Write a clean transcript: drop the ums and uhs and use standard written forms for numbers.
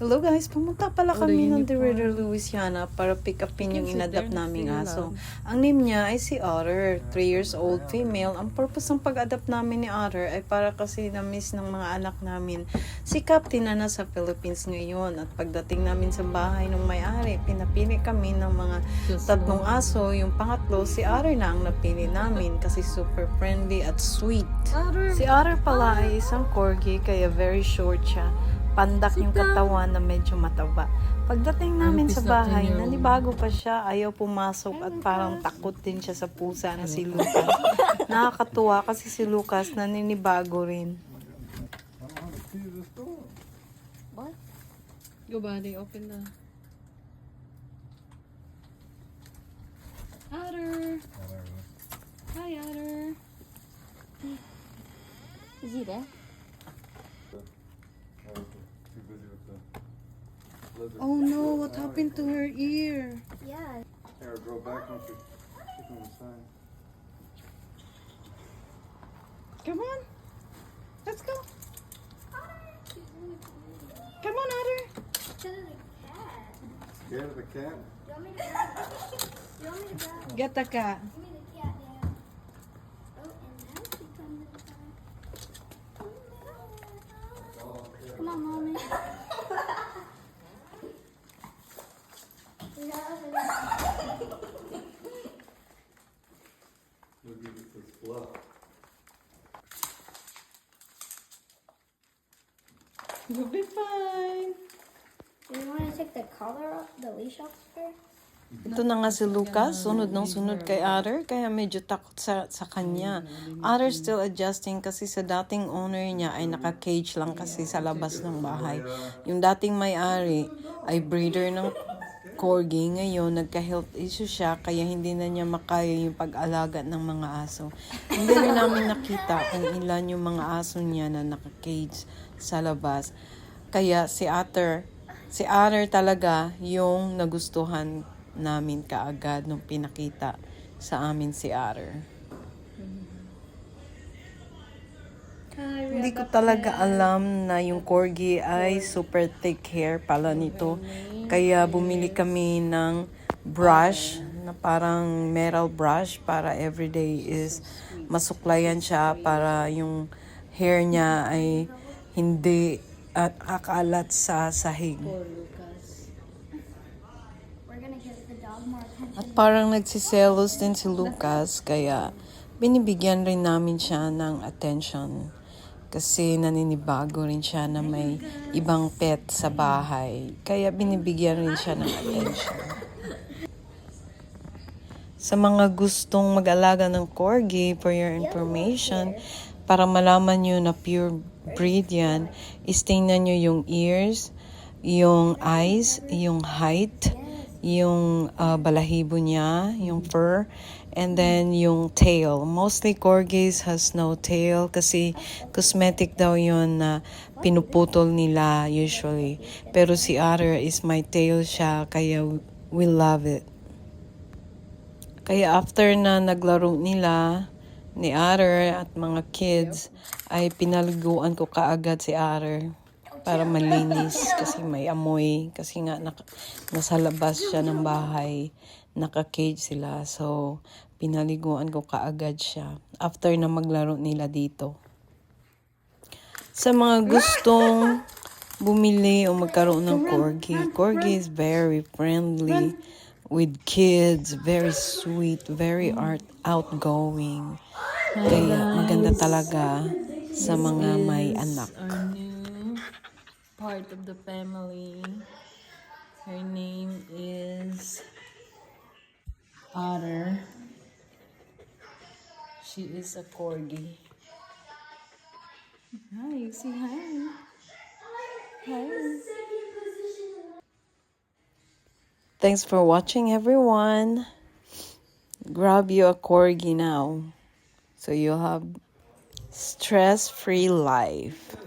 Hello guys, pumunta pala kami ng Director Louisiana para pick upin yung inadapt naming aso. Ang name niya ay si Otter, 3 years old, female. Ang purpose ng pag-adapt namin ni Otter ay para kasi na-miss ng mga anak namin si Captain na nasa Philippines ngayon. At pagdating namin sa bahay ng may-ari, pinapili kami ng mga tatlong aso. Yung pangatlo, si Otter na ang napili namin kasi super friendly at sweet. Si Otter pala ay isang corgi kaya very short siya. Pandak yung katawan na medyo mataba. Pagdating namin sa bahay, nanibago pa siya, ayaw pumasok at parang takot din siya sa pusa na si Lucas. Nakakatuwa kasi si Lucas naninibago rin. What? Go buddy, open the... Otter! Hi Otter! Is he there? Oh no, what happened to her ear? Yeah. Here, go back once you're chicken inside. Come on. Let's go. Come on, Otter. Scared of the cat? Get the cat. Come on, mommy. Look at this fluff. You'll be fine. Do you want to take the collar off, the leash off her? Ito na nga si Lucas, sunod ng sunod kay Otter, kaya medyo takot sa kanya. Otter still adjusting kasi sa dating owner niya ay naka-cage lang kasi sa labas ng bahay. Yung dating may-ari ay breeder ng corgi, ngayon nagka-health issue siya kaya hindi na niya makaya yung pag-alaga ng mga aso. Hindi rin namin nakita kung ilan yung mga aso niya na naka-cage sa labas. Kaya si Otter talaga yung nagustuhan namin kaagad nung pinakita sa amin si Otter. Hindi ko talaga alam na yung corgi ay super thick hair pala nito. Kaya bumili kami ng brush na parang metal brush para everyday is masuklayan siya para yung hair niya ay hindi kakalat sa sahig. At parang nagsiselos din si Lucas kaya binibigyan rin namin siya ng attention. Kasi naninibago rin siya na may ibang pet sa bahay. Kaya binibigyan rin siya ng attention. Sa mga gustong mag-alaga ng corgi, for your information, para malaman nyo na pure breed yan, is tingnan nyo yung ears, yung eyes, yung height, yung balahibo niya, yung fur, and then yung tail. Mostly corgis has no tail kasi cosmetic daw yun na pinuputol nila usually. Pero si Otter is may tail siya kaya we love it. Kaya after na naglaro nila ni Otter at mga kids ay pinaliguan ko kaagad si Otter para malinis kasi may amoy kasi nga nasa labas siya ng bahay, naka-cage sila, so pinaliguan ko kaagad siya after na maglaro nila dito. Sa mga gustong bumili o magkaroon ng corgi is very friendly with kids, very sweet, very outgoing, kaya maganda talaga sa mga may anak. Part of the family. Her name is Otter. She is a corgi. Hi, say hi. Hi. Thanks for watching, everyone. Grab you a corgi now so you'll have stress-free life.